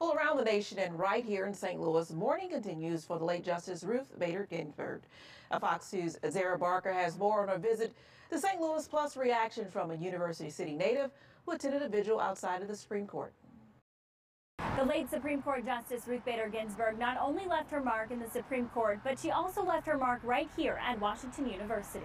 Well, around the nation and right here in St. Louis, mourning continues for the late Justice Ruth Bader Ginsburg. Fox News' Zara Barker has more on her visit to St. Louis, plus reaction from a University City native who attended a vigil outside of the Supreme Court. The late Supreme Court Justice Ruth Bader Ginsburg not only left her mark in the Supreme Court, but she also left her mark right here at Washington University.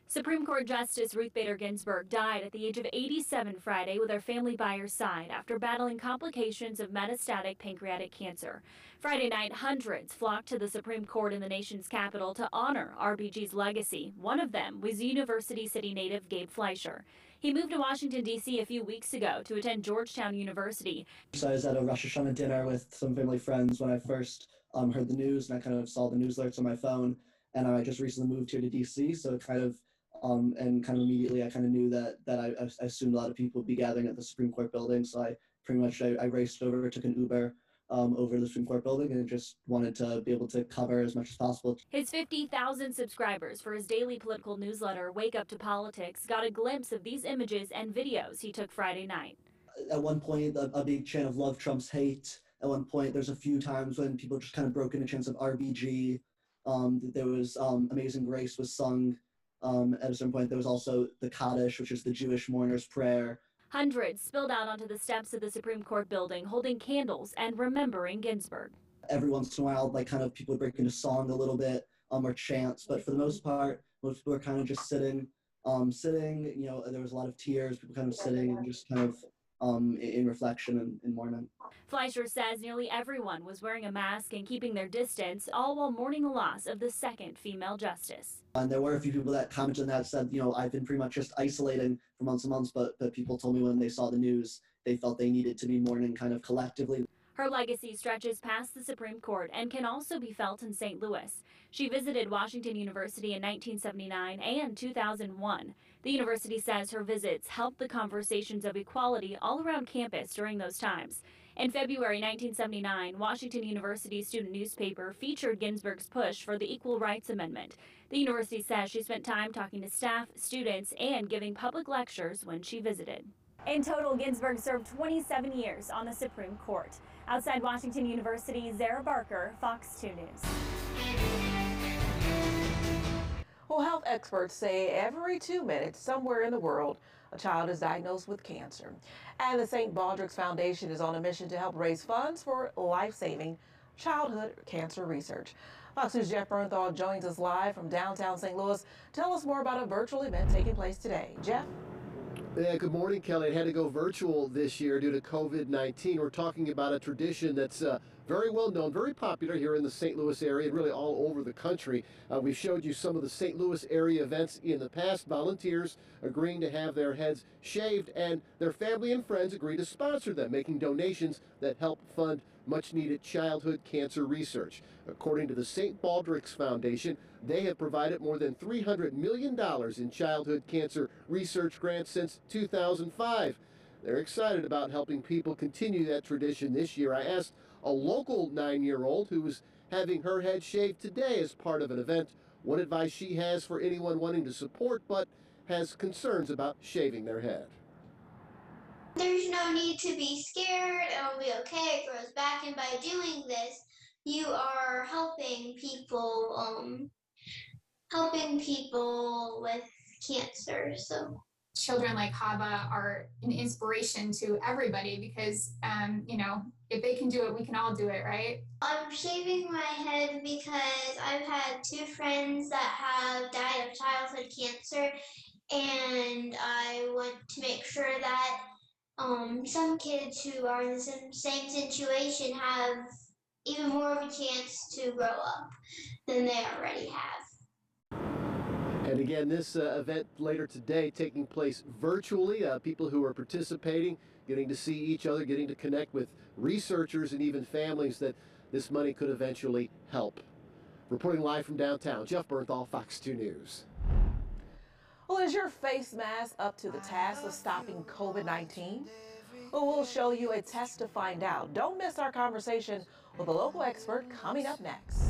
Supreme Court Justice Ruth Bader Ginsburg died at the age of 87 Friday with her family by her side after battling complications of metastatic pancreatic cancer. Friday night, hundreds flocked to the Supreme Court in the nation's capital to honor RBG's legacy. One of them was University City native Gabe Fleischer. He moved to Washington, D.C. a few weeks ago to attend Georgetown University. So I was at a Rosh Hashanah dinner with some family friends when I first heard the news, and I kind of saw the news alerts on my phone. And I just recently moved here to D.C., so it kind of immediately I kind of knew that I assumed a lot of people would be gathering at the Supreme Court building. So I raced over, took an Uber over the Supreme Court building, and just wanted to be able to cover as much as possible. His 50,000 subscribers for his daily political newsletter, Wake Up to Politics, got a glimpse of these images and videos he took Friday night. At one point, a big chant of Love Trumps Hate. At one point, there's a few times when people just kind of broke into chants of RBG. There was Amazing Grace was sung. At a certain point, there was also the Kaddish, which is the Jewish mourner's prayer. Hundreds spilled out onto the steps of the Supreme Court building, holding candles and remembering Ginsburg. Every once in a while, people would break into song a little bit, or chants, but for the most part, most people were kind of just sitting. You know, there was a lot of tears, people kind of sitting and just kind of in reflection and mourning. Fleischer says nearly everyone was wearing a mask and keeping their distance, all while mourning the loss of the second female justice. And there were a few people that commented on that, said, you know, I've been pretty much just isolating for months and months, but people told me when they saw the news, they felt they needed to be mourning kind of collectively. Her legacy stretches past the Supreme Court and can also be felt in St. Louis. She visited Washington University in 1979 and 2001. The university says her visits helped the conversations of equality all around campus during those times. In February 1979, Washington University's student newspaper featured Ginsburg's push for the Equal Rights Amendment. The university says she spent time talking to staff, students, and giving public lectures when she visited. In total, Ginsburg served 27 years on the Supreme Court. Outside Washington University, Zara Barker, Fox 2 News. Well, health experts say every 2 minutes somewhere in the world, a child is diagnosed with cancer. And the St. Baldrick's Foundation is on a mission to help raise funds for life-saving childhood cancer research. Fox News' Jeff Bernthal joins us live from downtown St. Louis to tell us more about a virtual event taking place today. Jeff? Yeah, good morning, Kelly. It had to go virtual this year due to COVID-19. We're talking about a tradition that's very well known, very popular here in the St. Louis area and really all over the country. We showed you some of the St. Louis area events in the past. Volunteers agreeing to have their heads shaved, and their family and friends agree to sponsor them, making donations that help fund much-needed childhood cancer research. According to the St. Baldrick's Foundation, they have provided more than $300 million in childhood cancer research grants since 2005. They're excited about helping people continue that tradition this year. I asked a local 9-year-old who was having her head shaved today as part of an event what advice she has for anyone wanting to support but has concerns about shaving their head. There's no need to be scared. It'll be okay. It grows back, and by doing this, you are helping people with cancer. So children like Hava are an inspiration to everybody because, you know, if they can do it, we can all do it, right? I'm shaving my head because I've had 2 friends that have died of childhood cancer, and I want to make sure that some kids who are in the same situation have even more of a chance to grow up than they already have. And again, this event later today taking place virtually. People who are participating, getting to see each other, getting to connect with researchers and even families that this money could eventually help. Reporting live from downtown, Jeff Bernthal, Fox 2 News. Well, is your face mask up to the task of stopping COVID-19? Well, we'll show you a test to find out. Don't miss our conversation with a local expert coming up next.